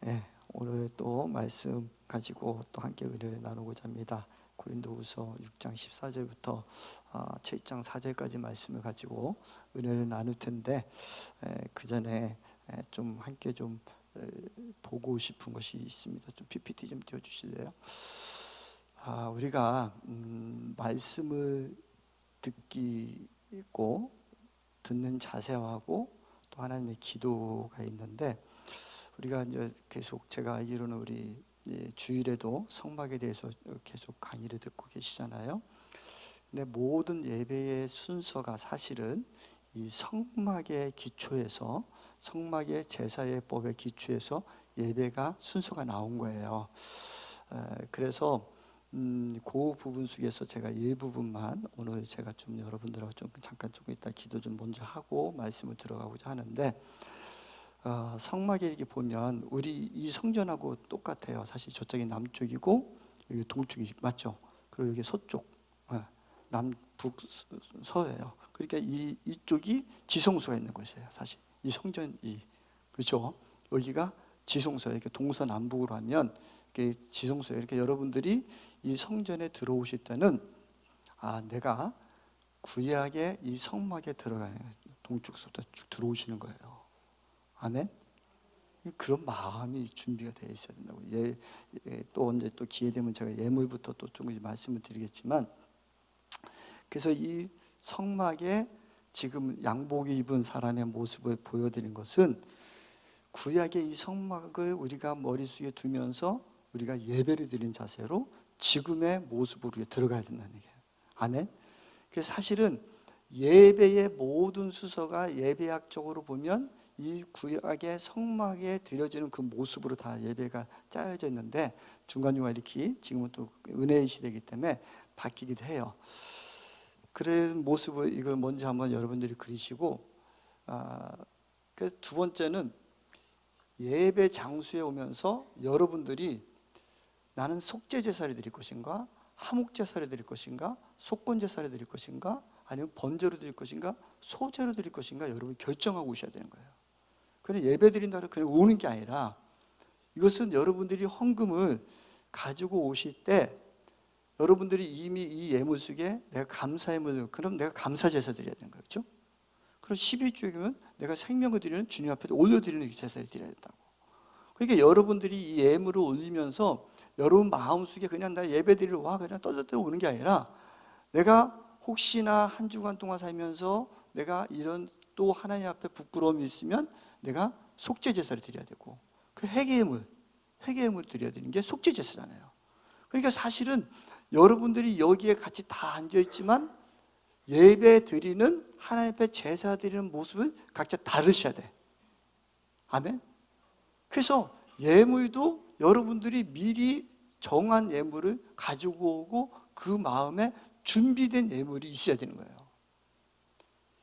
예, 오늘 또 말씀 가지고 또 함께 은혜를 나누고자 합니다. 고린도후서 6장 14절부터 7장 4절까지 말씀을 가지고 은혜를 나눌 텐데, 그 전에 좀 함께 좀 보고 싶은 것이 있습니다. 좀 PPT 좀 띄워주실래요? 우리가 말씀을 듣고 듣는 자세하고 또 하나님의 기도가 있는데, 우리가 이제 계속 제가 알기로는 우리 주일에도 성막에 대해서 계속 강의를 듣고 계시잖아요. 근데 모든 예배의 순서가 사실은 이 성막의 기초에서, 성막의 제사예법의 기초에서 예배가 순서가 나온 거예요. 그래서 그 부분 속에서 제가 일부분만 오늘 제가 좀 여러분들하고 좀 잠깐 조금 이따 기도 좀 먼저 하고 말씀을 들어가고자 하는데, 성막에 이렇게 보면 우리 이 성전하고 똑같아요. 사실 저쪽이 남쪽이고 여기 동쪽이 맞죠? 그리고 여기 서쪽, 남북서예요. 그러니까 이쪽이 지성소가 있는 곳이에요. 사실 이 성전이, 그렇죠? 여기가 지성소예요. 이렇게 동서남북으로 하면 이게 지성소예요. 이렇게 여러분들이 이 성전에 들어오실 때는 내가 구약의 이 성막에 들어가는, 동쪽서부터 쭉 들어오시는 거예요. 아멘. 그런 마음이 준비가 되어 있어야 된다고. 또 언제 또 기회 되면 제가 예물부터 또 조금 말씀을 드리겠지만, 그래서 이 성막에 지금 양복 입은 사람의 모습을 보여드린 것은 구약의 이 성막을 우리가 머릿속에 두면서 우리가 예배를 드린 자세로 지금의 모습으로 우리가 들어가야 된다는 얘기예요. 아멘. 그래서 사실은 예배의 모든 순서가 예배학적으로 보면 이 구약의 성막에 드려지는 그 모습으로 다 예배가 짜여져 있는데, 중간중간 이렇게 지금은 또 은혜의 시대이기 때문에 바뀌기도 해요. 그런 모습을 이걸 먼저 한번 여러분들이 그리시고, 그 두 번째는 예배 장소에 오면서 여러분들이 나는 속죄 제사를 드릴 것인가, 화목 제사를 드릴 것인가, 속건 제사를 드릴 것인가, 아니면 번제로 드릴 것인가, 소제로 드릴 것인가, 여러분이 결정하고 오셔야 되는 거예요. 그냥 예배 드린다고 그냥 오는 게 아니라, 이것은 여러분들이 헌금을 가지고 오실 때 여러분들이 이미 이 예물 속에 내가 감사 예물, 그럼 내가 감사 제사 드려야 되는 거죠. 그렇죠? 그럼 12주기면 내가 생명을 드리는 주님 앞에 올려드리는 제사를 드려야 된다고. 그러니까 여러분들이 이 예물을 올리면서 여러분 마음속에 그냥 나 예배 드리러 와 그냥 떠들떠 오는 게 아니라, 내가 혹시나 한 주간 동안 살면서 내가 이런 또 하나님 앞에 부끄러움이 있으면 내가 속죄 제사를 드려야 되고, 그 회개예물 드려야 되는 게 속죄 제사잖아요. 그러니까 사실은 여러분들이 여기에 같이 다 앉아 있지만 예배 드리는, 하나님 앞에 제사 드리는 모습은 각자 다르셔야 돼. 아멘. 그래서 예물도 여러분들이 미리 정한 예물을 가지고 오고 그 마음에 준비된 예물이 있어야 되는 거예요.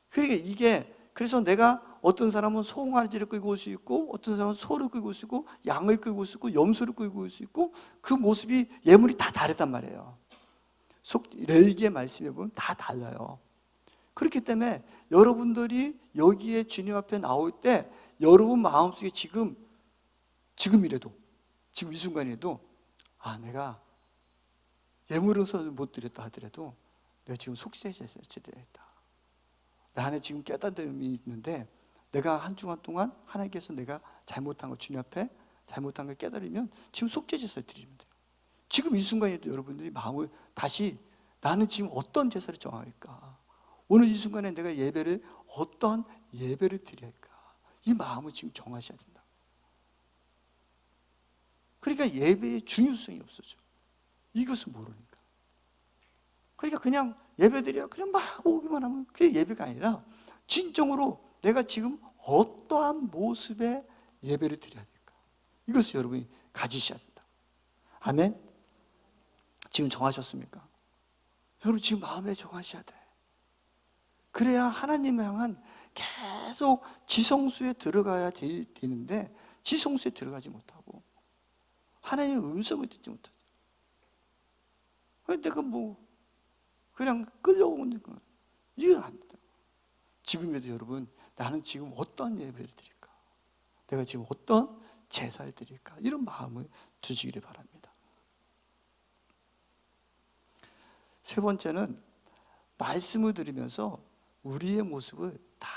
그러니까 이게, 그래서 내가 어떤 사람은 송아지를 끌고 올 수 있고, 어떤 사람은 소를 끌고 올 수 있고, 양을 끌고 올 수 있고, 염소를 끌고 올 수 있고, 그 모습이 예물이 다 다르단 말이에요. 레위기의 말씀에 보면 다 달라요. 그렇기 때문에 여러분들이 여기에 주님 앞에 나올 때 여러분 마음속에 지금이라도, 지금 이 순간에도 내가 예물은 못 드렸다 하더라도 내가 지금 속죄 제사를 드려야겠다. 내 안에 지금 깨달음이 있는데, 내가 한 주간 동안 하나님께서 내가 잘못한 거, 주님 앞에 잘못한 걸 깨달으면 지금 속죄 제사를 드리면 돼요. 지금 이 순간에도 여러분들이 마음을 다시, 나는 지금 어떤 제사를 정할까, 오늘 이 순간에 내가 예배를 어떤 예배를 드려야 할까, 이 마음을 지금 정하셔야 된다. 그러니까 예배의 중요성이 없어져. 이것을 모르니까. 그러니까 그냥 예배드려 그냥 막 오기만 하면 그게 예배가 아니라, 진정으로 내가 지금 어떠한 모습의 예배를 드려야 될까, 이것을 여러분이 가지셔야 된다. 아멘. 지금 정하셨습니까? 여러분 지금 마음에 정하셔야 돼. 그래야 하나님을 향한 계속 지성소에 들어가야 되는데, 지성소에 들어가지 못하고 하나님의 음성을 듣지 못하죠. 내가 그냥 끌려오는 거, 이건 안 된다. 지금에도 여러분, 나는 지금 어떤 예배를 드릴까, 내가 지금 어떤 제사를 드릴까? 이런 마음을 두시기를 바랍니다. 세 번째는 말씀을 들으면서 우리의 모습을 다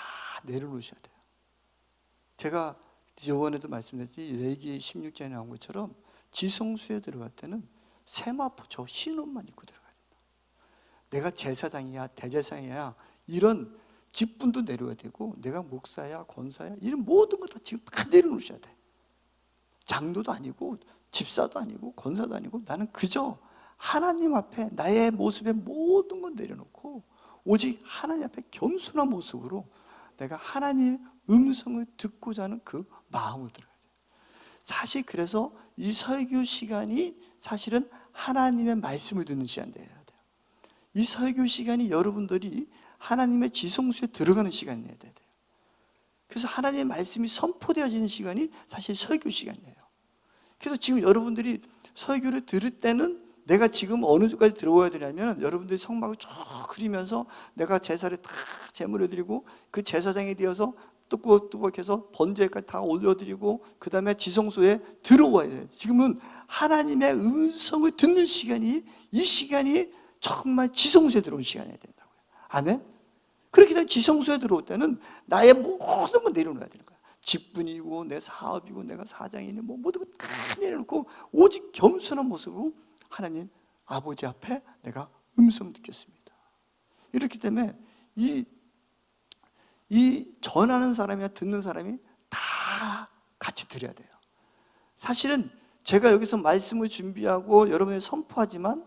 내려놓으셔야 돼요. 제가 이번에도 말씀드렸지, 레위기 16장에 나온 것처럼 지성소에 들어갈 때는 세마포 저 흰 옷만 입고 들어가야 된다. 내가 제사장이야 대제사장이야 이런 직분도 내려야 되고, 내가 목사야 권사야 이런 모든 거 다 지금 다 내려놓으셔야 돼. 장로도 아니고 집사도 아니고 권사도 아니고, 나는 그저 하나님 앞에 나의 모습의 모든 건 내려놓고 오직 하나님 앞에 겸손한 모습으로 내가 하나님의 음성을 듣고자 하는 그 마음을 들어야 돼요. 사실 그래서 이 설교 시간이 사실은 하나님의 말씀을 듣는 시간이어야 돼요. 이 설교 시간이 여러분들이 하나님의 지성소에 들어가는 시간이어야 돼요. 그래서 하나님의 말씀이 선포되어지는 시간이 사실 설교 시간이에요. 그래서 지금 여러분들이 설교를 들을 때는 내가 지금 어느 정도까지 들어와야 되냐면, 여러분들이 성막을 쭉 그리면서 내가 제사를 다 제물을 드리고 그 제사장이 되어서 뚜벅뚜벅해서 번제까지 다 올려드리고 그 다음에 지성소에 들어와야 돼요. 지금은 하나님의 음성을 듣는 시간이, 이 시간이 정말 지성소에 들어오는 시간이어야 된다고요. 아멘? 그렇게 되면 지성소에 들어올 때는 나의 모든 걸 내려놓아야 되는 거야. 직분이고 내 사업이고 내가 사장이니 뭐 모든 걸 다 내려놓고 오직 겸손한 모습으로 하나님 아버지 앞에 내가 음성 듣겠습니다. 이렇기 때문에 이 전하는 사람이나 듣는 사람이 다 같이 들어야 돼요. 사실은 제가 여기서 말씀을 준비하고 여러분에게 선포하지만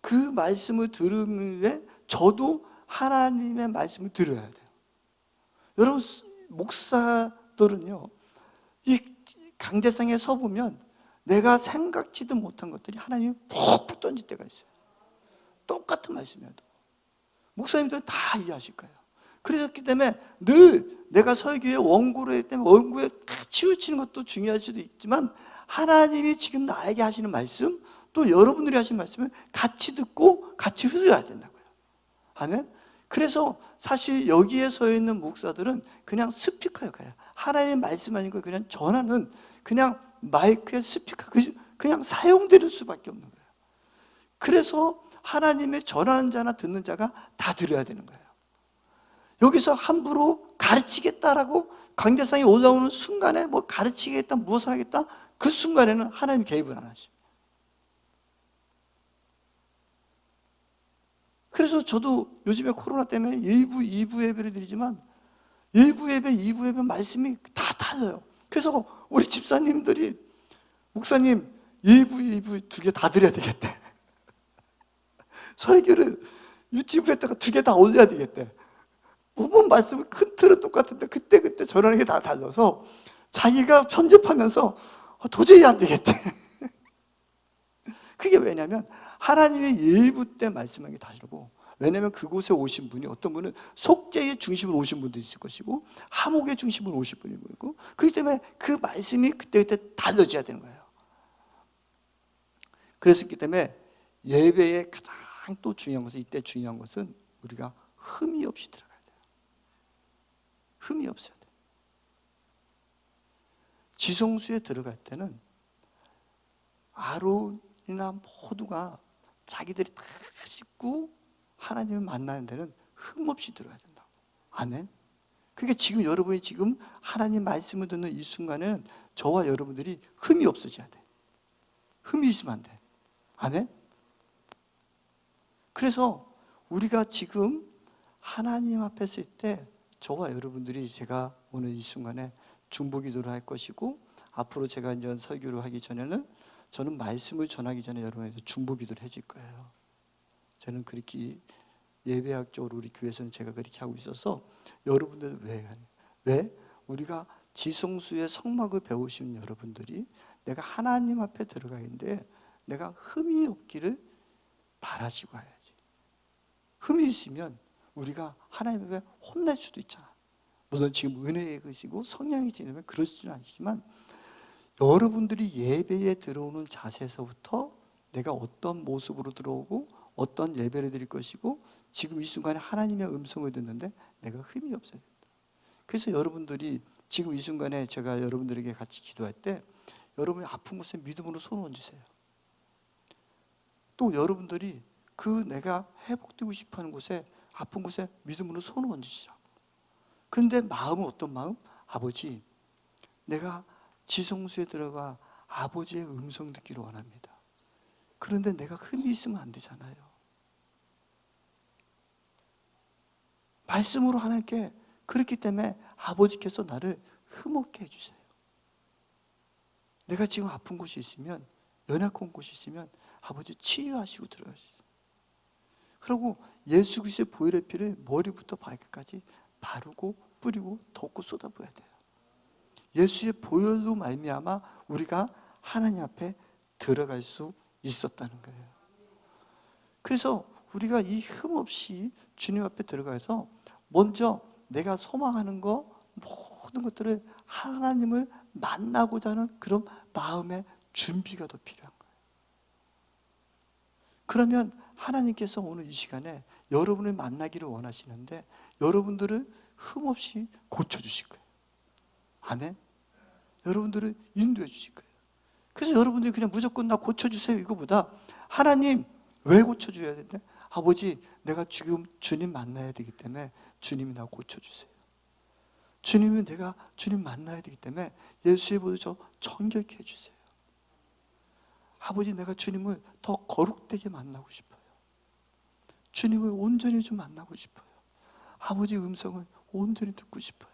그 말씀을 들으면 저도 하나님의 말씀을 들어야 돼요. 여러분, 목사들은요, 이 강대상에 서보면 내가 생각지도 못한 것들이 하나님이 푹푹 던질 때가 있어요. 똑같은 말씀이어도 목사님들 다 이해하실 거예요. 그렇기 때문에 늘 내가 설교의 원고를 했기 때문에 원고에 치우치는 것도 중요할 수도 있지만, 하나님이 지금 나에게 하시는 말씀, 또 여러분들이 하시는 말씀을 같이 듣고 같이 흘려야 된다고요. 아멘? 그래서 사실 여기에 서 있는 목사들은 그냥 스피커 역할이에요. 하나님의 말씀하는 걸 그냥 전하는, 그냥 마이크의 스피커, 그냥 사용될 수밖에 없는 거예요. 그래서 하나님의 전하는 자나 듣는 자가 다 들어야 되는 거예요. 여기서 함부로 가르치겠다라고 강대상에 올라오는 순간에 뭐 가르치겠다, 무엇을 하겠다, 그 순간에는 하나님이 개입을 안 하십니다. 그래서 저도 요즘에 코로나 때문에 1부, 2부 예배를 드리지만 1부 예배, 2부 예배 말씀이 다 달라요. 그래서 우리 집사님들이 목사님 1부, 2부 두 개 다 드려야 되겠대. 설교를 유튜브에다가 두 개 다 올려야 되겠대. 모든 말씀은 큰 틀은 똑같은데 그때 전하는 게 다 달라서 자기가 편집하면서 도저히 안 되겠대. 그게 왜냐면 하나님의 예부 때 말씀한 게 다르고, 왜냐면 그곳에 오신 분이, 어떤 분은 속죄의 중심으로 오신 분도 있을 것이고 하목의 중심으로 오신 분이 있고, 그렇기 때문에 그 말씀이 그때그때 달라져야 되는 거예요. 그랬기 때문에 예배의 가장 또 중요한 것은, 이때 중요한 것은 우리가 흠이 없이 들어가야 돼요. 흠이 없어야 돼요. 지성소에 들어갈 때는 아론이나 모두가 자기들이 다 씻고 하나님을 만나는 데는 흠 없이 들어야 된다고. 아멘. 그러니까 지금 여러분이 지금 하나님 말씀을 듣는 이 순간에는 저와 여러분들이 흠이 없어져야 돼. 흠이 있으면 안 돼. 아멘. 그래서 우리가 지금 하나님 앞에 있을 때 저와 여러분들이, 제가 오늘 이 순간에 중보기도를 할 것이고, 앞으로 제가 이제 설교를 하기 전에는 저는 말씀을 전하기 전에 여러분에게 중보기도를 해줄 거예요. 저는 그렇게 예배학적으로 우리 교회에서는 제가 그렇게 하고 있어서, 여러분들은 왜 우리가 지성소의 성막을 배우신 여러분들이 내가 하나님 앞에 들어가 있는데 내가 흠이 없기를 바라시고 해야지. 흠이 있으면 우리가 하나님 앞에 혼날 수도 있잖아. 물론 지금 은혜의 것이고 성령이 지내면 그렇지는 않지만, 여러분들이 예배에 들어오는 자세에서부터 내가 어떤 모습으로 들어오고 어떤 예배를 드릴 것이고, 지금 이 순간에 하나님의 음성을 듣는데 내가 흠이 없어야 된다. 그래서 여러분들이 지금 이 순간에 제가 여러분들에게 같이 기도할 때 여러분이 아픈 곳에 믿음으로 손을 얹으세요. 또 여러분들이 그 내가 회복되고 싶어하는 곳에, 아픈 곳에 믿음으로 손을 얹으시라고. 근데 마음은 어떤 마음? 아버지, 내가 지성소에 들어가 아버지의 음성 듣기를 원합니다. 그런데 내가 흠이 있으면 안 되잖아요. 말씀으로 하나님께, 그렇기 때문에 아버지께서 나를 흠없게 해주세요. 내가 지금 아픈 곳이 있으면, 연약한 곳이 있으면 아버지 치유하시고 들어가시죠. 그리고 예수 그리스도의 보혈의 피를 머리부터 발끝까지 바르고 뿌리고 덮고 쏟아부어야 돼요. 예수의 보혈로 말미암아 우리가 하나님 앞에 들어갈 수 있었다는 거예요. 그래서 우리가 이 흠 없이 주님 앞에 들어가서 먼저 내가 소망하는 거, 모든 것들을 하나님을 만나고자 하는 그런 마음의 준비가 더 필요한 거예요. 그러면 하나님께서 오늘 이 시간에 여러분을 만나기를 원하시는데 여러분들을 흠없이 고쳐주실 거예요. 아멘. 여러분들을 인도해 주실 거예요. 그래서 여러분들이 그냥 무조건 나 고쳐주세요 이거보다, 하나님 왜 고쳐줘야 되는데? 아버지, 내가 지금 주님 만나야 되기 때문에 주님이 나 고쳐주세요. 주님은 내가 주님 만나야 되기 때문에 예수의 보혈로 저 정결케 해주세요. 아버지, 내가 주님을 더 거룩되게 만나고 싶어요. 주님을 온전히 좀 만나고 싶어요. 아버지 음성을 온전히 듣고 싶어요.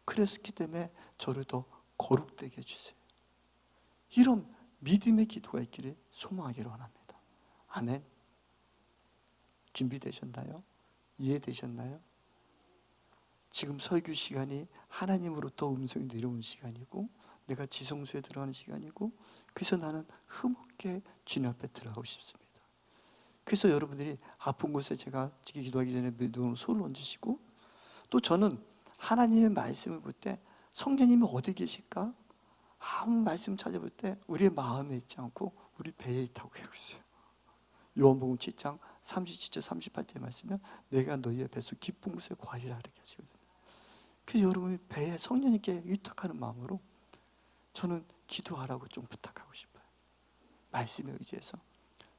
그랬기 때문에 저를 더 거룩되게 해주세요. 이런 믿음의 기도가 있기를 소망하기를 원합니다. 아멘. 준비되셨나요? 이해되셨나요? 지금 설교 시간이 하나님으로부터 음성이 내려오는 시간이고, 내가 지성소에 들어가는 시간이고, 그래서 나는 흠없게 주님 앞에 들어가고 싶습니다. 그래서 여러분들이 아픈 곳에 제가 기도하기 전에 믿음으로 손을 얹으시고, 또 저는 하나님의 말씀을 볼 때 성령님이 어디 계실까? 아무 말씀 찾아볼 때 우리의 마음에 있지 않고 우리 배에 있다고 하고 있어요. 요한복음 7장 37절 38절 말씀은 내가 너희의 뱃속 깊은 곳에 거하리라 이렇게 하시거든요. 그래서 여러분이 배에 성령님께 의탁하는 마음으로 저는 기도하라고 좀 부탁하고 싶어요. 말씀에 의지해서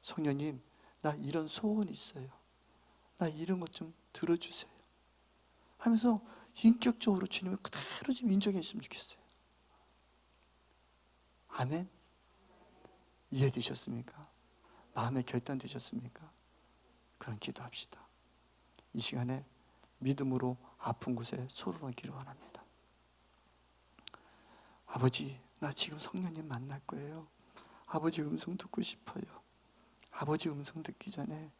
성령님, 나 이런 소원이 있어요. 나 이런 것 좀 들어주세요 하면서 인격적으로 주님을 그대로 좀 인정해 주시면 좋겠어요. 아멘. 이해되셨습니까? 마음에 결단되셨습니까? 그런 기도합시다. 이 시간에 믿음으로 아픈 곳에 손을 얹기를 원합니다. 아버지, 나 지금 성령님 만날 거예요. 아버지 음성 듣고 싶어요. 아버지 음성 듣기 전에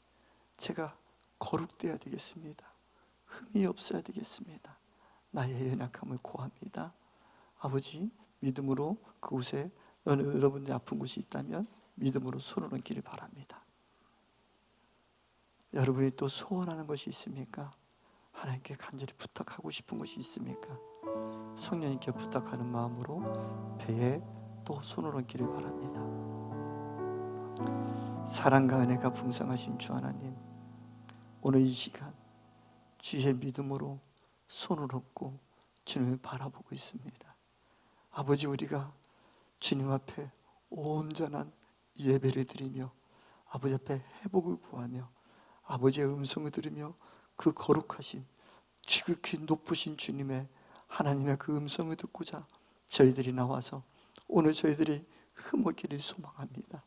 제가 거룩돼야 되겠습니다. 흠이 없어야 되겠습니다. 나의 연약함을 고합니다. 아버지, 믿음으로 그곳에 여러분들이 아픈 곳이 있다면 믿음으로 손을 얹기를 바랍니다. 여러분이 또 소원하는 것이 있습니까? 하나님께 간절히 부탁하고 싶은 것이 있습니까? 성령님께 부탁하는 마음으로 배에 또 손을 얹기를 바랍니다. 사랑과 은혜가 풍성하신 주 하나님, 오늘 이 시간 주의 믿음으로 손을 얹고 주님을 바라보고 있습니다. 아버지, 우리가 주님 앞에 온전한 예배를 드리며 아버지 앞에 회복을 구하며 아버지의 음성을 들으며 그 거룩하신 지극히 높으신 주님의 하나님의 그 음성을 듣고자 저희들이 나와서 오늘 저희들이 흠없기를 소망합니다.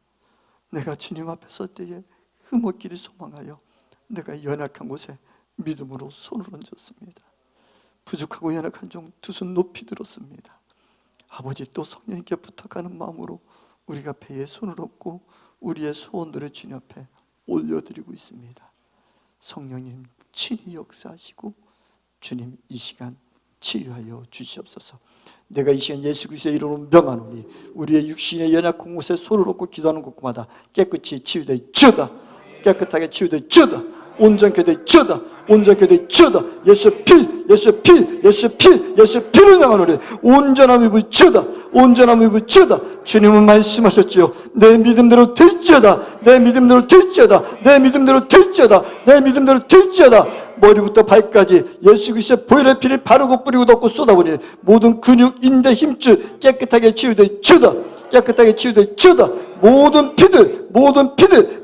내가 주님 앞에 설 때에 흠없기를 소망하여 내가 연약한 곳에 믿음으로 손을 얹었습니다. 부족하고 연약한 종 두 손 높이 들었습니다. 아버지, 또 성령님께 부탁하는 마음으로 우리가 배에 손을 얹고 우리의 소원들을 주님 앞에 올려드리고 있습니다. 성령님 친히 역사하시고 주님 이 시간 치유하여 주시옵소서. 내가 이 시간 예수 그리스도의 이름으로 명하노니 우리의 육신의 연약한 곳에 손을 얹고 기도하는 곳마다 깨끗이 치유되지어다. 깨끗하게 되지어다. 온전케 되지어다. 온전케 되지어다. 예수의 피, 예수의 피, 예수의 피, 예수의 피를 명하노니 온전함이 부지어다. 온전함이 부지어다. 주님은 말씀하셨지요. 내 믿음대로 될지어다. 내 믿음대로 될지어다. 내 믿음대로 될지어다. 내 믿음대로 될지어다. 머리부터 발까지 예수 그리스도의 보혈의 피를 바르고 뿌리고 덮고 쏟아버리니 모든 근육, 인대, 힘줄 깨끗하게 치유되지어다. 깨끗하게 치유되어지어다. 모든 피들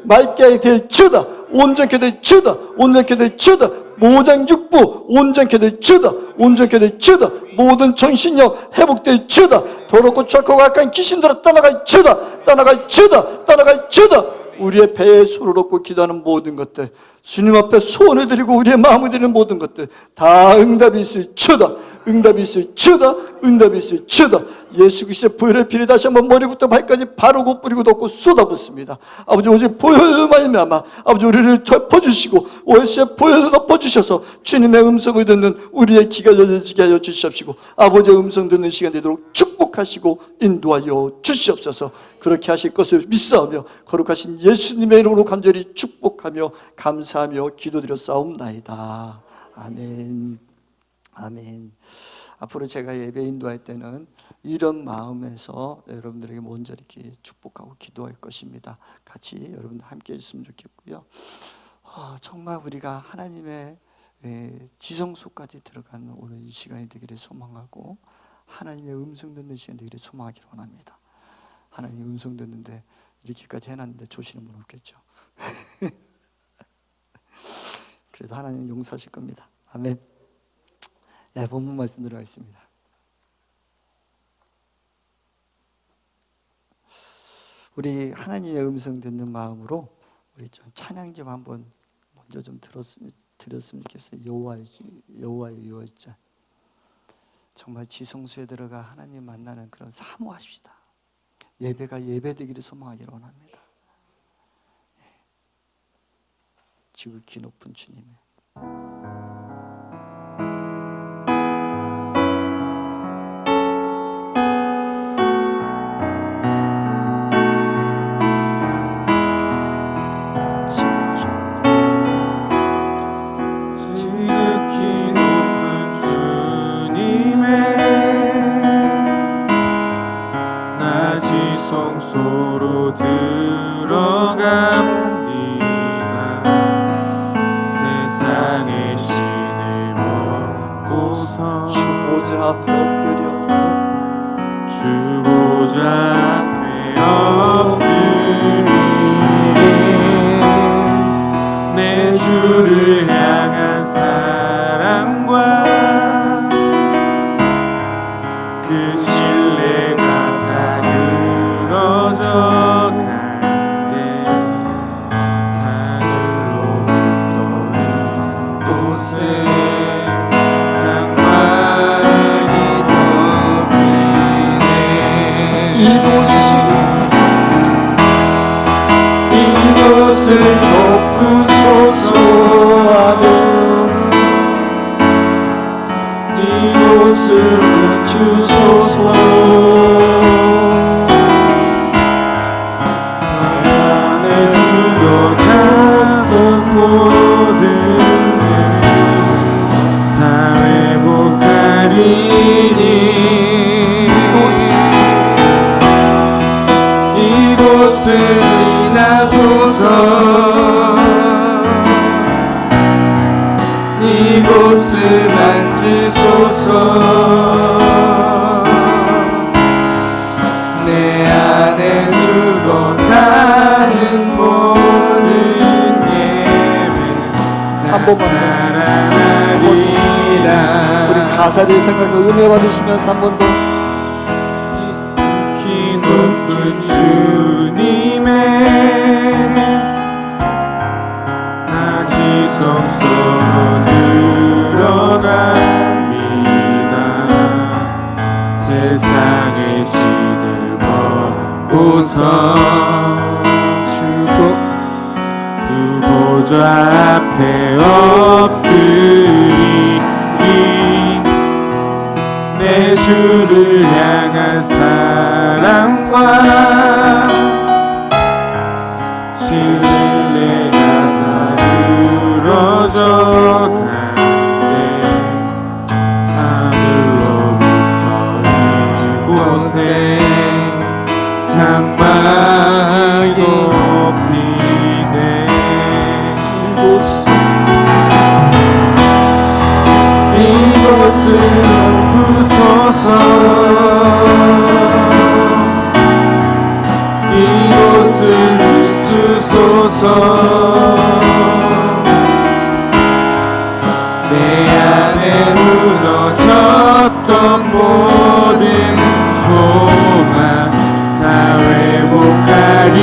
맑게 하게 되어지어다. 온전케 되어지어다. 온전케 되어지어다. 모장육부 온전케 되어지어다. 온전케 되어지어다. 모든 정신력 회복되어지어다. 더럽고 착하고 악한 귀신들아 떠나가지어다. 떠나가지어다. 떠나가지어다. 우리의 배에 손을 얹고 기도하는 모든 것들, 주님 앞에 소원을 드리고 우리의 마음을 드리는 모든 것들 다 응답이 있을지어다. 응답이 있을지어다. 응답이 있을지어다. 예수 그리스도의 보혈의 피를 다시 한번 머리부터 발까지 바르고 뿌리고 덮고 쏟아붓습니다. 아버지, 오직 보혈로 말미암아 아버지 우리를 덮어주시고 예수의 보혈로 덮어주셔서 주님의 음성을 듣는 우리의 귀가 열려지게 하여 주시옵시고 아버지의 음성 듣는 시간 되도록 축복하시고 인도하여 주시옵소서. 그렇게 하실 것을 믿사오며 거룩하신 예수님의 이름으로 간절히 축복하며 감사하며 기도드렸사옵나이다. 아멘. 아멘. 앞으로 제가 예배 인도할 때는 이런 마음에서 여러분들에게 먼저 이렇게 축복하고 기도할 것입니다. 같이 여러분들 함께 해주시면 좋겠고요. 정말 우리가 하나님의 지성소까지 들어가는 오늘 이 시간이 되기를 소망하고 하나님의 음성 듣는 시간이 되기를 소망하기를 원합니다. 하나님 음성 듣는데 이렇게까지 해놨는데 조시는 분 없겠죠. 그래도 하나님 용서하실 겁니다. 아멘. 본문 말씀 들어가겠습니다. 우리 하나님의 음성 듣는 마음으로 우리 좀 찬양 좀 한번 먼저 좀 드렸으면 좋겠어요. 여호와의 유월절. 정말 지성소에 들어가 하나님 만나는 그런 사모하십시다. 예배가 예배되기를 소망하기를 원합니다. 지극히 높은 주님의 지성소로 들어갑니다. 세상의 신을 벗고서 주 보좌 앞에 엎드려 주 보좌 앞에 엎드리리. 내 주를 향한 사랑과 그 신뢰가 사그러져 갈때 하늘로부터 이곳에 상관이 덮이네. 이곳을 덮으소서 하며 이곳을 비추소서. 안에 들어가던 모든 것 다 회복하리니. 이곳을 지나소서. 이곳을 만지소서. 내 안에 죽어가는 모든 예배 다 살아나리라. 우리 가사를 생각해 음해 받으시면서 한 번 더 키 높은 주님의 나 지성소로 들어갑니다. 세상의 신을 벗고서 주 보좌 앞에 엎드리리. 내 주를 향한 사랑과 신뢰가 사그러져 갈때 하늘로부터 이곳에 상막이 높이네. 이곳을 덮으소서. 내 안에 무너졌던 모든 소망 다 회복하리니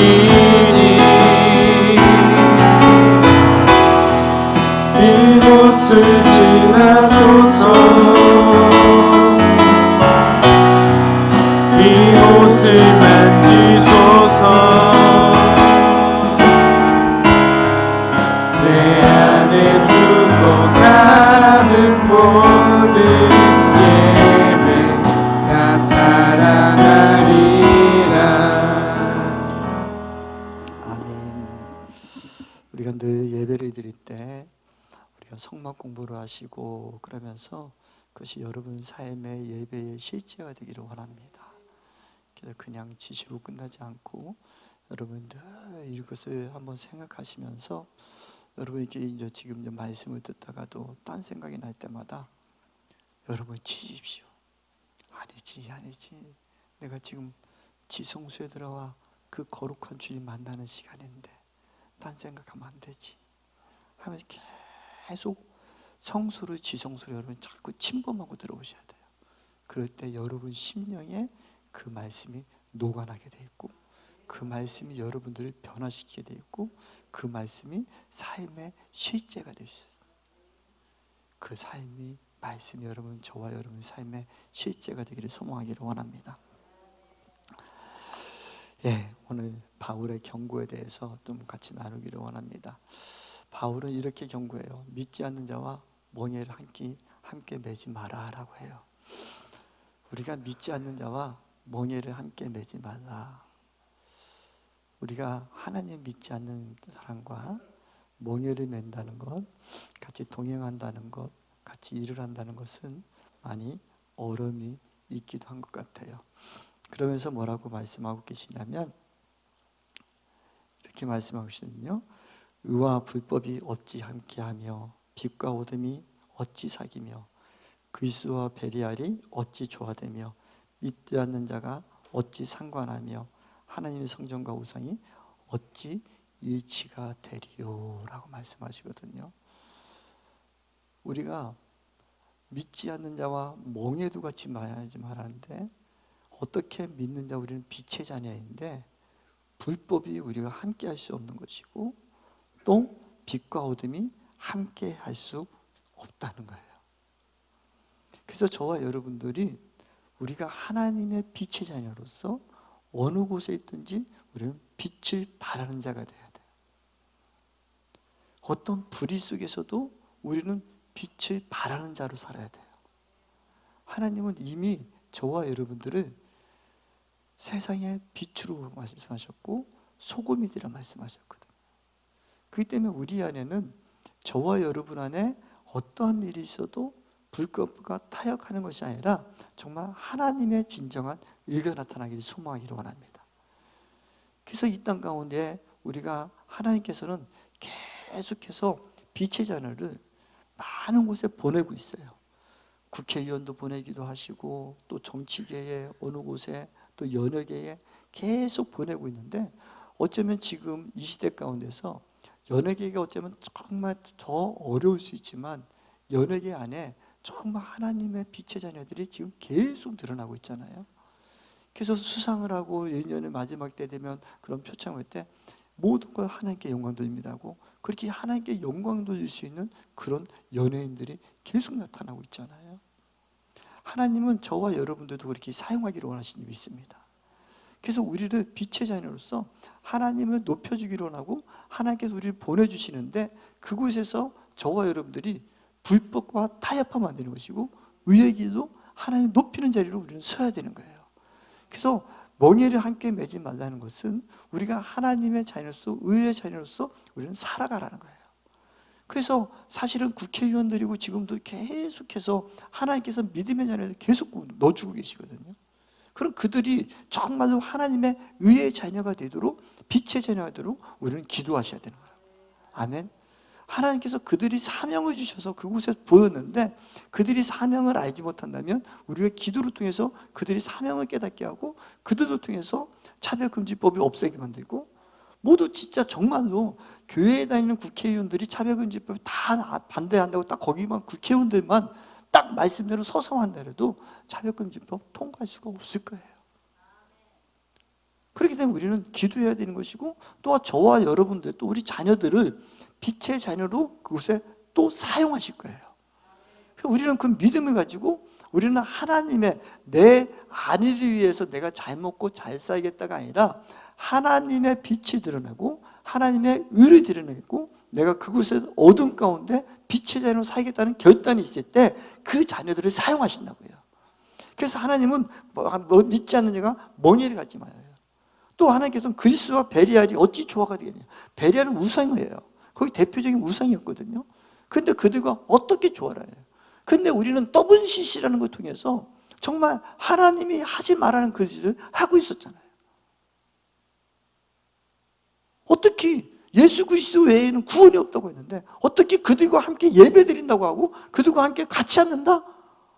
이곳을 지나소서 이곳을 만지소서 내 안에 죽어가는 모든 예배 다 살아나리라. 아멘. 우리가 늘 예배를 드릴 때 우리가 성막 공부를 하시고 그러면서 그것이 여러분 삶의 예배의 실제가 되기를 원합니다. 그래서 그냥 지시로 끝나지 않고 여러분들 이것을 한번 생각하시면서 여러분에게 이제 지금 이제 말씀을 듣다가도 딴 생각이 날 때마다 여러분 지십시오. 아니지. 내가 지금 지성소에 들어와 그 거룩한 주님 만나는 시간인데 딴 생각하면 안 되지 하면서 계속 성소를 지성소를 여러분 자꾸 침범하고 들어오셔야 돼요. 그럴 때 여러분 심령에 그 말씀이 녹아나게 돼 있고 그 말씀이 여러분들을 변화시키게 돼 있고 그 말씀이 삶의 실제가 돼 있어요. 그 삶이 말씀이 여러분 저와 여러분 삶의 실제가 되기를 소망하기를 원합니다. 오늘 바울의 경고에 대해서 좀 같이 나누기를 원합니다. 바울은 이렇게 경고해요. 믿지 않는 자와 멍에를 함께 매지 마라라고 해요. 우리가 믿지 않는 자와 멍에를 함께 매지 말라. 우리가 하나님 믿지 않는 사람과 멍에를 맨다는 것, 같이 동행한다는 것, 같이 일을 한다는 것은 많이 어려움이 있기도 한 것 같아요. 그러면서 뭐라고 말씀하고 계시냐면 이렇게 말씀하고 계시거든요. 의와 불법이 어찌 함께하며 빛과 어둠이 어찌 사귀며 그리스도와 베리알이 어찌 조화되며 믿지 않는 자가 어찌 상관하며 하나님의 성전과 우상이 어찌 일치가 되리요 라고 말씀하시거든요. 우리가 믿지 않는 자와 멍에도 같이 말하지 말하는데 어떻게 믿는 자 우리는 빛의 자녀인데 불법이 우리가 함께 할 수 없는 것이고 또 빛과 어둠이 함께 할 수 없다는 거예요. 그래서 저와 여러분들이 우리가 하나님의 빛의 자녀로서 어느 곳에 있든지 우리는 빛을 발하는 자가 돼야 돼요. 어떤 불의 속에서도 우리는 빛을 발하는 자로 살아야 돼요. 하나님은 이미 저와 여러분들을 세상의 빛으로 말씀하셨고 소금이라 말씀하셨거든요. 그렇기 때문에 우리 안에는 저와 여러분 안에 어떠한 일이 있어도 불법과 타협하는 것이 아니라 정말 하나님의 진정한 의가 나타나기를 소망하기를 원합니다. 그래서 이 땅 가운데 우리가 하나님께서는 계속해서 빛의 자녀를 많은 곳에 보내고 있어요. 국회의원도 보내기도 하시고 또 정치계에 어느 곳에 또 연예계에 계속 보내고 있는데 어쩌면 지금 이 시대 가운데서 연예계가 어쩌면 정말 더 어려울 수 있지만 연예계 안에 정말 하나님의 빛의 자녀들이 지금 계속 늘어나고 있잖아요. 그래서 수상을 하고 예년의 마지막 때 되면 그런 표창을 때 모든 걸 하나님께 영광 돌립니다 하고 그렇게 하나님께 영광 돌릴 수 있는 그런 연예인들이 계속 나타나고 있잖아요. 하나님은 저와 여러분들도 그렇게 사용하기를 원하시는 게 있습니다. 그래서 우리를 빛의 자녀로서 하나님을 높여주기를 원하고 하나님께서 우리를 보내주시는데 그곳에서 저와 여러분들이 불법과 타협하면 안 되는 것이고 의의 길도 하나님 높이는 자리로 우리는 서야 되는 거예요. 그래서 멍에를 함께 매지 말라는 것은 우리가 하나님의 자녀로서 의의 자녀로서 우리는 살아가라는 거예요. 그래서 사실은 국회의원들이고 지금도 계속해서 하나님께서 믿음의 자녀를 계속 넣어주고 계시거든요. 그럼 그들이 정말로 하나님의 의의 자녀가 되도록 빛의 자녀가 되도록 우리는 기도하셔야 되는 거예요. 아멘. 하나님께서 그들이 사명을 주셔서 그곳에 보였는데 그들이 사명을 알지 못한다면 우리가 기도를 통해서 그들이 사명을 깨닫게 하고 그들을 통해서 차별금지법이 없애게 만들고 모두 진짜 정말로 교회에 다니는 국회의원들이 차별금지법 다 반대한다고 딱 거기만 국회의원들만 딱 말씀대로 서서 한다래도 차별금지법 통과할 수가 없을 거예요. 그렇기 때문에 우리는 기도해야 되는 것이고, 또 저와 여러분들, 또 우리 자녀들을 빛의 자녀로 그곳에 또 사용하실 거예요. 우리는 그 믿음을 가지고 우리는 하나님의 내 아내를 위해서 내가 잘 먹고 잘 살겠다가 아니라 하나님의 빛이 드러나고 하나님의 의를 드러내고 내가 그곳에 어둠 가운데 빛의 자녀로 살겠다는 결단이 있을 때 그 자녀들을 사용하신다고요. 그래서 하나님은 믿지 않는 자가 멍에를 갖지 말아요. 또 하나님께서는 그리스와 베리알이 어찌 조화가 되겠냐. 베리알은 우상이에요. 거기 대표적인 우상이었거든요. 근데 그들과 어떻게 조화를 해요? 근데 우리는 WCC라는 걸 통해서 정말 하나님이 하지 말라는 그 짓을 하고 있었잖아요. 어떻게 예수 그리스도 외에는 구원이 없다고 했는데 어떻게 그들과 함께 예배드린다고 하고 그들과 함께 같이 앉는다?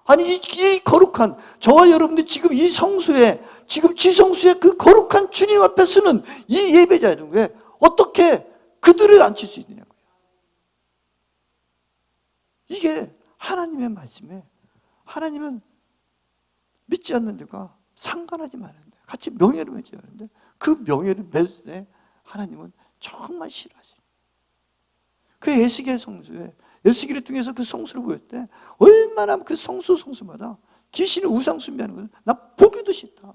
아니 이 거룩한 저와 여러분들 지금 이 성수에 지금 지성수에 그 거룩한 주님 앞에 서는 이 예배자는 왜 어떻게 그들을 앉힐 수 있느냐고요. 이게 하나님의 말씀에 하나님은 믿지 않는 자가 상관하지 말는데 같이 명예를 맺어야 하는데 그 명예를 맺을 때 하나님은 정말 싫어하시죠. 그 에스겔 성수에 에스겔을 통해서 그 성수를 보였을 때 얼마나 그 성수마다 귀신을 우상 숭배하는 것은 나 보기도 싫다.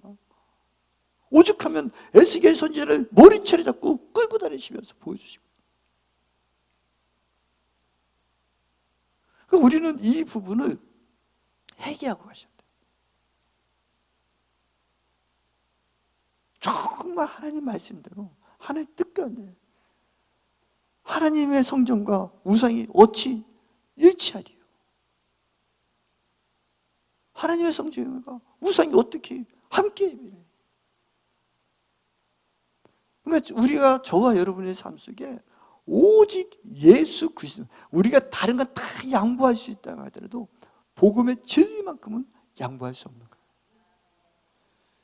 오죽하면 에스겔 선지자를 머리채를 잡고 끌고 다니시면서 보여주시고, 우리는 이 부분을 회개하고 가셔야 돼요. 정말 하나님 말씀대로 하나님 뜻가운데 하나님의 성전과 우상이 어찌 일치하리요? 하나님의 성전과 우상이 어떻게 함께 예배해요? 그러니까 우리가 저와 여러분의 삶 속에 오직 예수 그리스도, 우리가 다른 건 다 양보할 수 있다고 하더라도 복음의 진리만큼은 양보할 수 없는 거예요.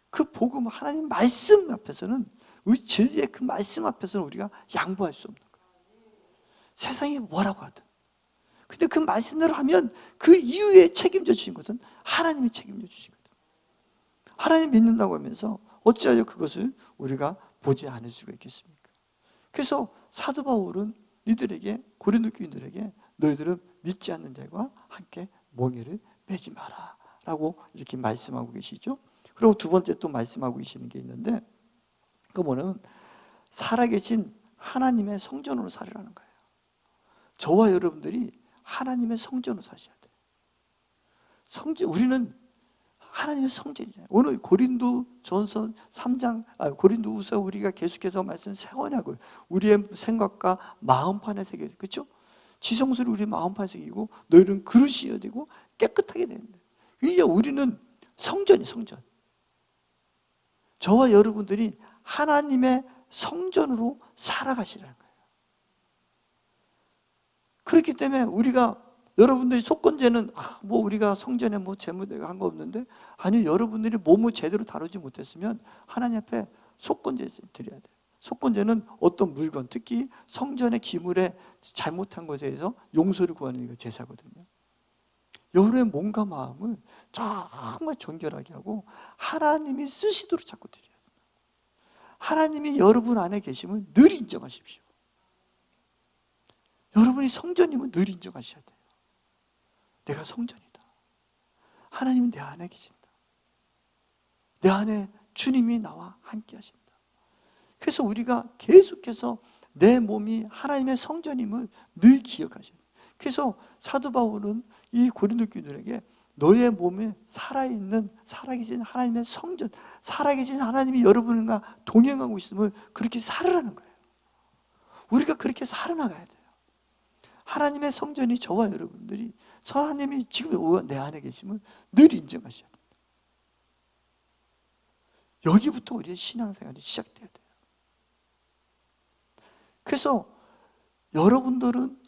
그 복음 하나님 말씀 앞에서는 우리 진리의 그 말씀 앞에서는 우리가 양보할 수 없는 거예요. 세상이 뭐라고 하든. 근데 그 말씀대로 하면 그 이후에 책임져 주신 것은 하나님이 책임져 주시거든요. 하나님 믿는다고 하면서 어찌하여 그것을 우리가 보지 않을 수가 있겠습니까? 그래서 사도 바울은 이들에게, 고린도 교인들에게 너희들은 믿지 않는 자와 함께 멍에를 매지 마라 라고 이렇게 말씀하고 계시죠. 그리고 두 번째 또 말씀하고 계시는 게 있는데, 그 뭐냐면 살아계신 하나님의 성전으로 살으라는 거예요. 저와 여러분들이 하나님의 성전으로 사셔야 돼요. 성전, 우리는 하나님의 성전이잖아요. 오늘 고린도전서 3장, 고린도후서 우리가 계속해서 말씀 세워나고 우리의 생각과 마음판에 새겨, 그렇죠? 지성소를 우리 마음판에 새기고 너희는 그릇이어야 되고 깨끗하게 된다. 이게 우리는 성전이 성전. 저와 여러분들이 하나님의 성전으로 살아가시라는 거예요. 그렇기 때문에 우리가, 여러분들이 속건제는 뭐 우리가 성전에 뭐 제물대가 한 거 없는데, 아니 여러분들이 몸을 제대로 다루지 못했으면 하나님 앞에 속건제 드려야 돼요. 속건제는 어떤 물건, 특히 성전의 기물에 잘못한 것에 대해서 용서를 구하는 게 제사거든요. 여러분의 몸과 마음을 정말 정결하게 하고 하나님이 쓰시도록 자꾸 드려야 돼요. 하나님이 여러분 안에 계시면 늘 인정하십시오. 여러분이 성전이면 늘 인정하셔야 돼요. 내가 성전이다. 하나님은 내 안에 계신다. 내 안에 주님이 나와 함께 하신다. 그래서 우리가 계속해서 내 몸이 하나님의 성전임을 늘 기억하셔야 돼요. 그래서 사도 바울은 이 고린도 교인들에게 너의 몸에 살아있는, 살아계신 하나님의 성전, 살아계신 하나님이 여러분과 동행하고 있음을 그렇게 살으라는 거예요. 우리가 그렇게 살아나가야 돼요. 하나님의 성전이 저와 여러분들이, 하나님이 지금 내 안에 계시면 늘 인정하셔야 됩니다. 여기부터 우리의 신앙생활이 시작돼야 돼요. 그래서 여러분들은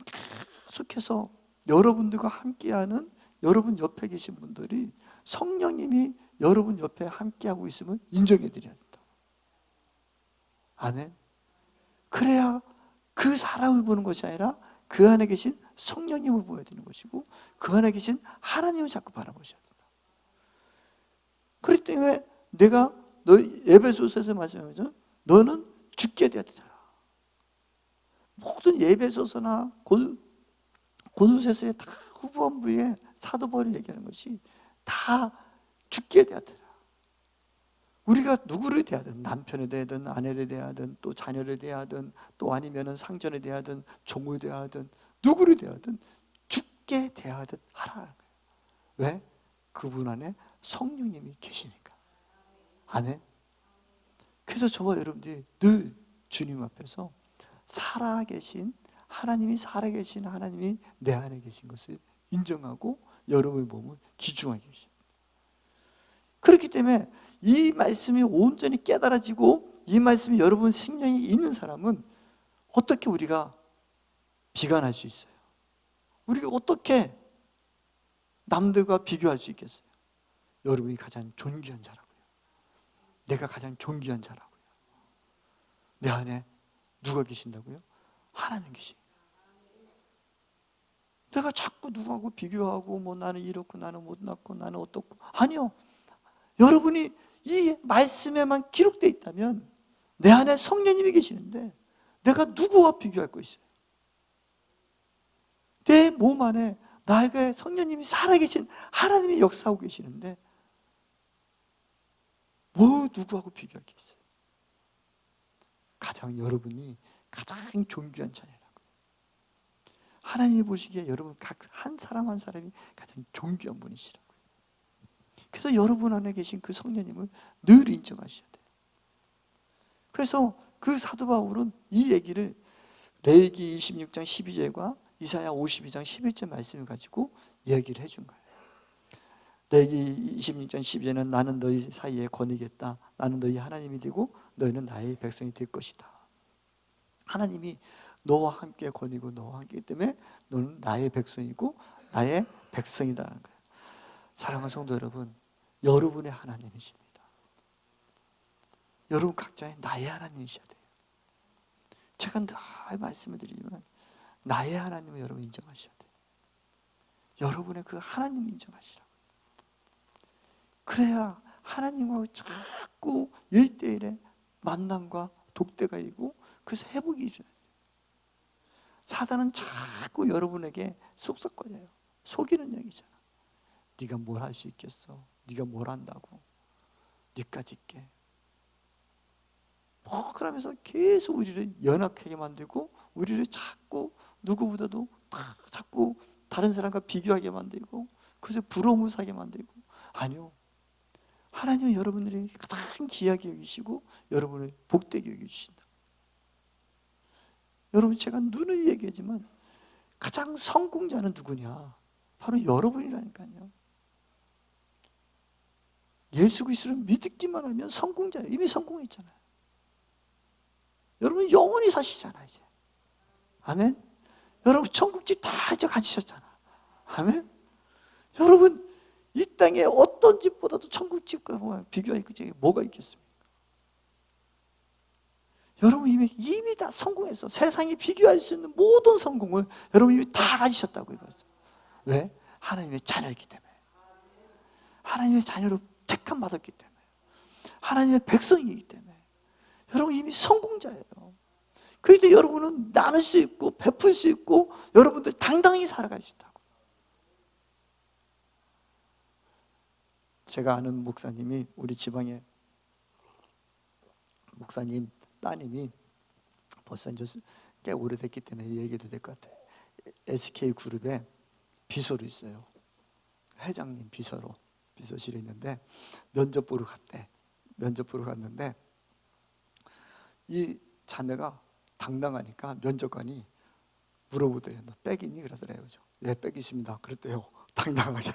계속해서 여러분들과 함께하는, 여러분 옆에 계신 분들이 성령님이 여러분 옆에 함께하고 있으면 인정해 드려야 된다. 아멘. 그래야 그 사람을 보는 것이 아니라 그 안에 계신 성령님을 보여야 되는 것이고 그 안에 계신 하나님을 자꾸 바라보셔야 된다. 그렇기 때문에 내가 너 에베소서에서 말씀하죠. 너는 죽게 되었다. 모든 에베소서나 고린도서의 다 후반부에 사도 바울이 얘기하는 것이 다 죽게 되었다. 우리가 누구를 대하든 남편에 대하든 아내를 대하든 또 자녀를 대하든 또 아니면은 상전에 대하든 종을 대하든 누구를 대하든 죽게 대하듯 하라는 거예요. 왜? 그분 안에 성령님이 계시니까. 아멘. 그래서 저와 여러분들이 늘 주님 앞에서 살아계신 하나님이 내 안에 계신 것을 인정하고 여러분의 몸을 귀중하게 계십니다. 그렇기 때문에 이 말씀이 온전히 깨달아지고 이 말씀이 여러분 심령에 있는 사람은 어떻게 우리가 비관할 수 있어요? 우리가 어떻게 남들과 비교할 수 있겠어요? 여러분이 가장 존귀한 자라고요. 내가 가장 존귀한 자라고요. 내 안에 누가 계신다고요? 하나님 계시. 내가 자꾸 누구하고 비교하고 뭐 나는 이렇고 나는 못났고 나는 어떻고 아니요. 여러분이 이 말씀에만 기록되어 있다면 내 안에 성령님이 계시는데 내가 누구와 비교할 거 있어요? 내 몸 안에 나에게 성령님이 살아계신 하나님이 역사하고 계시는데 뭐 누구하고 비교할 게 있어요? 가장 여러분이 가장 존귀한 자녀라고요. 하나님이 보시기에 여러분 각 한 사람 한 사람이 가장 존귀한 분이시라고요. 그래서 여러분 안에 계신 그 성령님을 늘 인정하셔야 돼요. 그래서 그 사도 바울은 이 얘기를 레위기 26장 12절과 이사야 52장 11절 말씀을 가지고 얘기를 해준 거예요. 레위기 26장 12절은 나는 너희 사이에 거니겠다. 나는 너희 하나님이 되고 너희는 나의 백성이 될 것이다. 하나님이 너와 함께 거니고 너와 함께 있기 때문에 너는 나의 백성이고 나의 백성이다라는 거예요. 사랑하는 성도 여러분, 여러분의 하나님이십니다. 여러분 각자의 나의 하나님이셔야 돼요. 제가 늘 말씀을 드리지만 나의 하나님을 여러분 인정하셔야 돼요. 여러분의 그 하나님을 인정하시라고요. 그래야 하나님과 자꾸 1대1의 만남과 독대가 이고 그래서 회복이 일어나요. 사단은 자꾸 여러분에게 쏙쏙거려요. 속이는 얘기잖아. 네가 뭘 할 수 있겠어? 네가 뭘 한다고? 네까지 있게. 뭐 그러면서 계속 우리를 연약하게 만들고 우리를 자꾸 누구보다도 자꾸 다른 사람과 비교하게 만들고 그래서 부러움을 사게 만들고 아니요. 하나님은 여러분들이 가장 귀하게 여기시고 여러분을 복되게 여기신다. 여러분 제가 눈을 얘기하지만 가장 성공자는 누구냐? 바로 여러분이라니까요. 예수 그리스도를 믿기만 하면 성공자예요. 이미 성공했잖아요. 여러분 영원히 사시잖아요. 이제. 아멘. 여러분 천국집 다 이제 가지셨잖아. 아멘. 여러분 이 땅에 어떤 집보다도 천국집과 비교할 게 뭐가 있겠습니까? 여러분 이미 다 성공했어. 세상이 비교할 수 있는 모든 성공을 여러분 이미 다 가지셨다고 이거죠. 왜? 하나님의 자녀이기 때문에. 하나님의 자녀로 택함 받았기 때문에. 하나님의 백성이기 때문에. 여러분 이미 성공자예요. 그래도 여러분은 나눌 수 있고 베풀 수 있고 여러분들 당당히 살아갈 수 있다고. 제가 아는 목사님이 우리 지방에 목사님 따님이 벌써 이제 꽤 오래됐기 때문에 얘기도 될 것 같아요. SK그룹에 비서로 있어요. 회장님 비서실에 있는데 면접 보러 갔대. 면접 보러 갔는데 이 자매가 당당하니까 면접관이 물어보더래요. 너 백 있니? 그러더래요. 예, 백 있습니다. 그랬대요. 당당하게.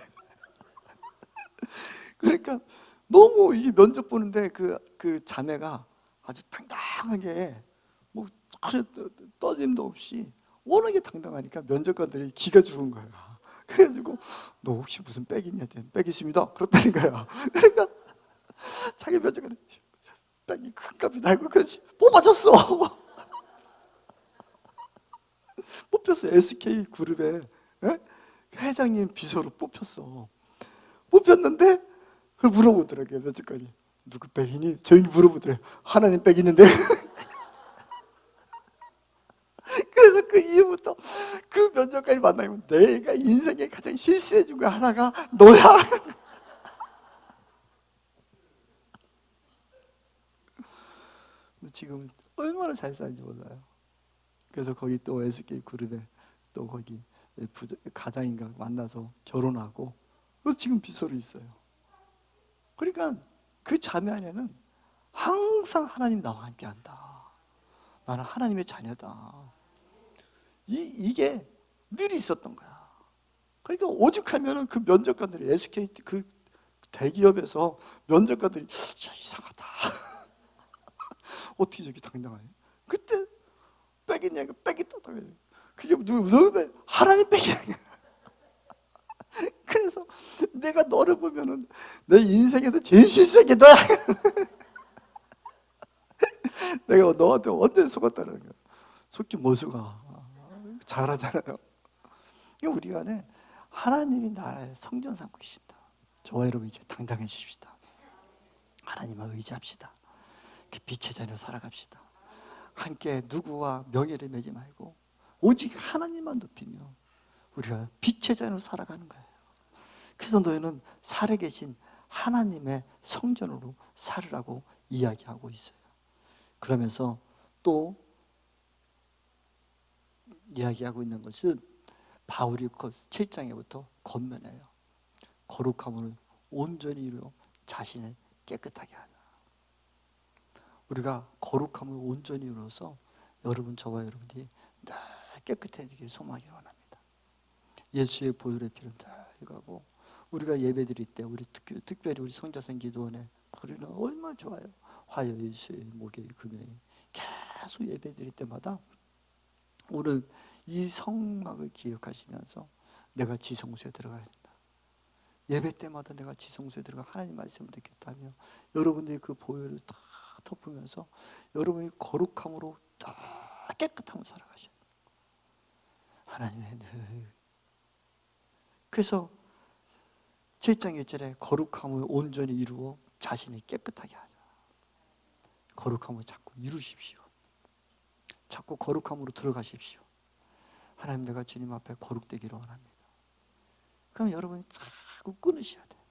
그러니까 너무 이 면접 보는데 그 자매가 아주 당당하게 뭐 떠짐도 없이 워낙에 당당하니까 면접관들이 기가 죽은 거야. 그래가지고 너 혹시 무슨 백 있냐? 백 있습니다. 그렇다는 거야. 그러니까 자기 면접관이 백이 큰 값이 나고 그렇지 뽑아줬어. 뽑혔어. SK 그룹에 회장님 비서로 뽑혔어. 뽑혔는데 그 물어보더라고요. 면접관이 누구 백이니? 조용히 물어보더래요. 하나님 백 있는데. 그래서 그 이후부터 그 면접관이 만나면 내가 인생에 가장 실수해준 거 하나가 너야. 지금 얼마나 잘 사는지 몰라요. 그래서 거기 또 SK 그룹에 또 거기 가장인가 만나서 결혼하고 지금 비서로 있어요. 그러니까 그 자매 안에는 항상 하나님이 나와 함께한다. 나는 하나님의 자녀다. 이게 늘 있었던 거야. 그러니까 오죽하면은 그 면접관들이 SK 그 대기업에서 면접관들이 이상하다. 어떻게 저렇게 당당하냐? 그때 빽이냐고 빽 있다고 해요. 그게 누구 빽? 하나님 빽이야. 그래서 내가 너를 보면은 내 인생에서 제일 실수한 게 너야. 내가 너한테 언제 속았다는 거야. 속기 뭐 속아. 잘하잖아요. 우리 안에 하나님이 나의 성전 삼고 계신다. 저와 여러분 이제 당당해지십시다. 하나님을 의지합시다. 빛의 자녀로 살아갑시다. 함께 누구와 명예를 매지 말고 오직 하나님만 높이며 우리가 빛의 자녀로 살아가는 거예요. 그래서 너희는 살아계신 하나님의 성전으로 살으라고 이야기하고 있어요. 그러면서 또 이야기하고 있는 것은 바울이 7장에부터 권면해요. 거룩함을 온전히 이루어 자신을 깨끗하게 하자. 우리가 거룩함을 온전히 이루어서 여러분, 저와 여러분들이 늘 깨끗해지길 소망하기 원합니다. 예수의 보혈의 피를 늘 가고 우리가 예배드릴 때 우리 특별히 우리 성자산 기도원에 우리는 얼마나 좋아요. 화요일, 수요일, 목요일, 금요일 계속 예배드릴 때마다 오늘 이 성막을 기억하시면서 내가 지성소에 들어가야 된다. 예배 때마다 내가 지성소에 들어가 하나님 말씀을 듣겠다며 여러분들이 그 보혈을 다 덮으면서 여러분이 거룩함으로 다 깨끗함으로 살아가셔요. 하나님의 늘. 그래서 7장 1절에 거룩함을 온전히 이루어 자신을 깨끗하게 하자. 거룩함을 자꾸 이루십시오. 자꾸 거룩함으로 들어가십시오. 하나님, 내가 주님 앞에 거룩되기를 원합니다. 그럼 여러분이 자꾸 끊으셔야 돼요.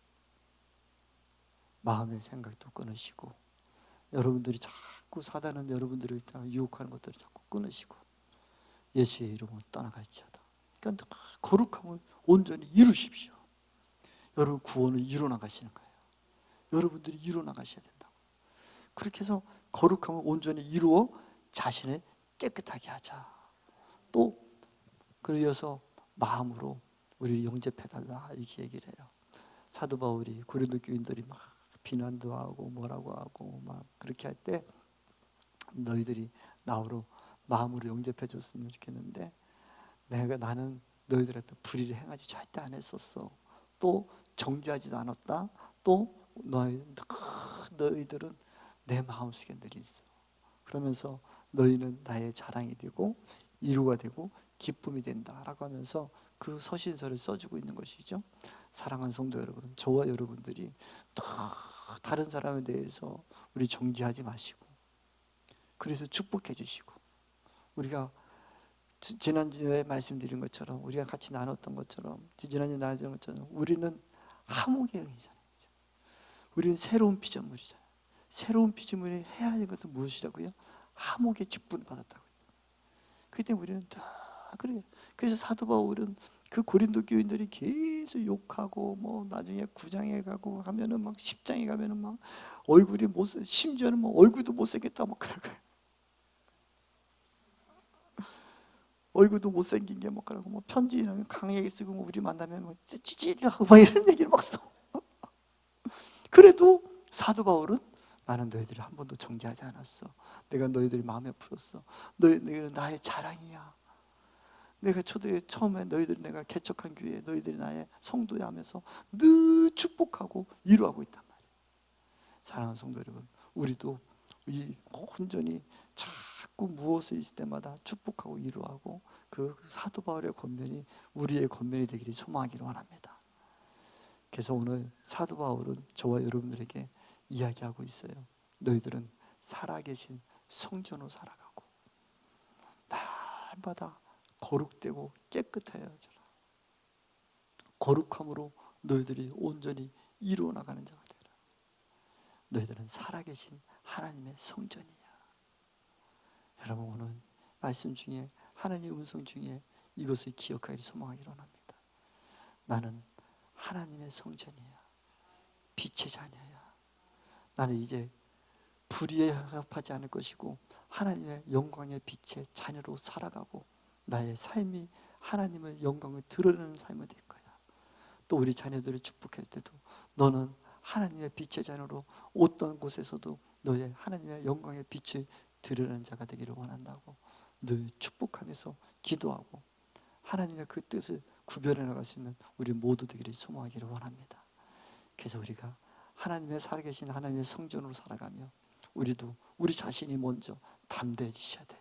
마음의 생각도 끊으시고 여러분들이 자꾸 사단은 여러분들을 유혹하는 것들을 자꾸 끊으시고 예수의 이름으로 떠나갈지어다. 그러니까 거룩함을 온전히 이루십시오. 여러분 구원을 이루어나가시는 거예요. 여러분들이 이루어나가셔야 된다고. 그렇게 해서 거룩함을 온전히 이루어 자신을 깨끗하게 하자. 또 그러여서 마음으로 우리를 영접해달라 이렇게 얘기를 해요. 사도 바울이 고린도 교인들이 막 비난도 하고 뭐라고 하고 막 그렇게 할 때 너희들이 나로 마음으로 영접해 줬으면 좋겠는데 나는 너희들한테 불의를 행하지 절대 안 했었어. 또 정죄하지도 않았다. 또 너희들은 내 마음속에 늘 있어. 그러면서 너희는 나의 자랑이 되고 이루가 되고 기쁨이 된다라고 하면서 그 서신서를 써주고 있는 것이죠. 사랑하는 성도 여러분, 저와 여러분들이 다른 사람에 대해서 우리 정죄하지 마시고 그래서 축복해 주시고 우리가 지난주에 말씀드린 것처럼 우리가 같이 나눴던 것처럼 지난주에 나눴던 것처럼 우리는 화목의 영이잖아요. 우리는 새로운 피조물이잖아요. 새로운 피조물이 해야 할 것은 무엇이라고요? 화목의 직분을 받았다고요. 그렇기 때문에 우리는 다 그래요. 그래서 사도 바울은 그 고린도 교인들이 계속 욕하고 뭐 나중에 9장에 가고 하면은 막 10장에 가면은 막 얼굴이 심지어는 뭐 얼굴도 못생겼다 막 그러고 얼굴도 못생긴 게 막 그러고 뭐 편지는 강하게 쓰고 뭐 우리 만나면 뭐 찌질하고 막 이런 얘기를 막 써. 그래도 사도 바울은 나는 너희들을 한 번도 정죄하지 않았어. 내가 너희들이 마음에 풀었어. 너희들은 나의 자랑이야. 내가 처음에 너희들이 내가 개척한 교회에 너희들이 나의 성도야 하면서 늘 축복하고 위로하고 있단 말이에요. 사랑하는 성도 여러분, 우리도 이 온전히 자꾸 무엇에 있을 때마다 축복하고 위로하고 그 사도 바울의 권면이 우리의 권면이 되기를 소망하기를 원합니다. 그래서 오늘 사도 바울은 저와 여러분들에게 이야기하고 있어요. 너희들은 살아계신 성전으로 살아가고 날마다 거룩되고 깨끗해야 하잖아. 거룩함으로 너희들이 온전히 이루어 나가는 자가 되라. 너희들은 살아계신 하나님의 성전이야. 여러분, 오늘 말씀 중에 하나님의 음성 중에 이것을 기억하기를 소망하기를 원합니다. 나는 하나님의 성전이야. 빛의 자녀야. 나는 이제 불의에 합하지 않을 것이고 하나님의 영광의 빛의 자녀로 살아가고 나의 삶이 하나님의 영광을 드러내는 삶이 될 거야. 또 우리 자녀들을 축복할 때도 너는 하나님의 빛의 자녀로 어떤 곳에서도 너의 하나님의 영광의 빛을 드러내는 자가 되기를 원한다고 늘 축복하면서 기도하고 하나님의 그 뜻을 구별해 나갈 수 있는 우리 모두 되기를 소망하기를 원합니다. 그래서 우리가 하나님의 살아계신 하나님의 성전으로 살아가며 우리도 우리 자신이 먼저 담대해지셔야 돼요.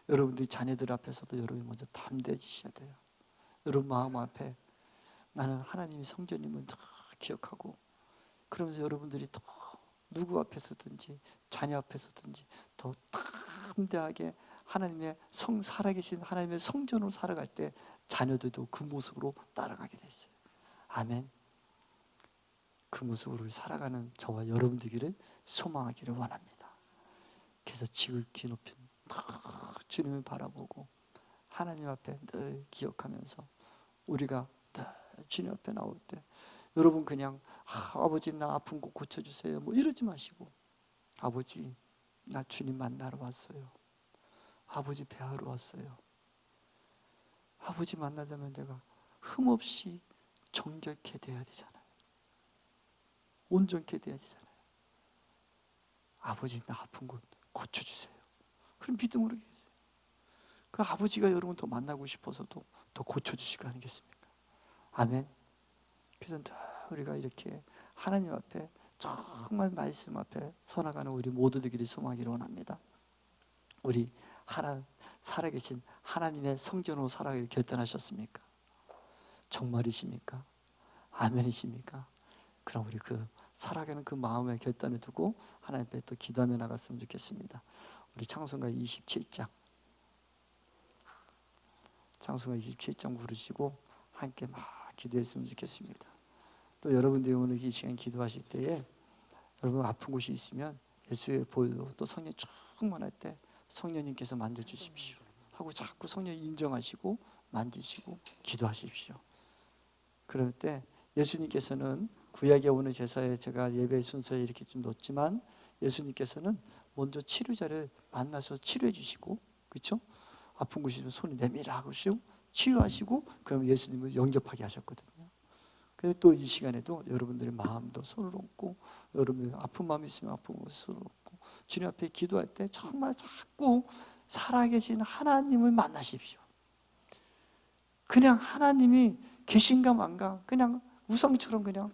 여러분들이 자녀들 앞에서도 여러분이 먼저 담대해지셔야 돼요. 여러분 마음 앞에 나는 하나님의 성전임을 더 기억하고 그러면서 여러분들이 더 누구 앞에서든지 자녀 앞에서든지 더 담대하게 하나님의 살아계신 하나님의 성전으로 살아갈 때 자녀들도 그 모습으로 따라가게 돼 있어요. 아멘. 그 모습으로 살아가는 저와 여러분 되기를 소망하기를 원합니다. 그래서 지극히 높인 주님을 바라보고 하나님 앞에 늘 기억하면서 우리가 늘 주님 앞에 나올 때 여러분 그냥 아버지 나 아픈 거 고쳐주세요 뭐 이러지 마시고 아버지 나 주님 만나러 왔어요. 아버지 배하러 왔어요. 아버지 만나자면 내가 흠없이 정결케 돼야 되잖아요. 온전케 돼야 되잖아요. 아버지 나 아픈 곳 고쳐주세요. 그럼 믿음으로 계세요. 그 아버지가 여러분 더 만나고 싶어서도 더 고쳐주실 거 아니겠습니까? 아멘. 그래서 우리가 이렇게 하나님 앞에 정말 말씀 앞에 서나가는 우리 모두 되기를 소망하기를 원합니다. 우리 살아계신 하나님의 성전으로 살아가기를 결단하셨습니까? 정말이십니까? 아멘이십니까? 그럼 우리 그 살아가는 그 마음의 결단을 두고 하나님 앞에 또 기도하며 나갔으면 좋겠습니다. 우리 창세기 27장 창세기 27장 부르시고 함께 막 기도했으면 좋겠습니다. 또 여러분들이 오늘 이 시간 기도하실 때에 여러분 아픈 곳이 있으면 예수의 보혈로 또 성령 충만할 때 성령님께서 만져주십시오 하고 자꾸 성령 인정하시고 만지시고 기도하십시오. 그럴 때 예수님께서는 구약에 오는 제사에 제가 예배 순서에 이렇게 좀 놓지만 예수님께서는 먼저 치료자를 만나서 치료해 주시고 그렇죠? 아픈 곳이 있으면 손을 내밀어 하시고 치유하시고 그럼 예수님을 영접하게 하셨거든요. 그래서 또 이 시간에도 여러분들의 마음도 손을 얹고 여러분들 아픈 마음이 있으면 아픈 곳에 손을 얹고 주님 앞에 기도할 때 정말 자꾸 살아계신 하나님을 만나십시오. 그냥 하나님이 계신가 만가 그냥 우상처럼 그냥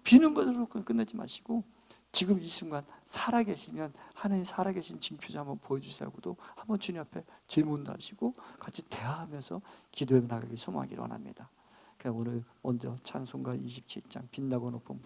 비는 것으로 끝내지 마시고 지금 이 순간 살아계시면 하나님 살아계신 징표자 한번 보여주세요 하고도 한번 주님 앞에 질문도 하시고 같이 대화하면서 기도해 나가기 소망하기를 원합니다. 오늘 먼저 찬송가 27장 빛나고 높은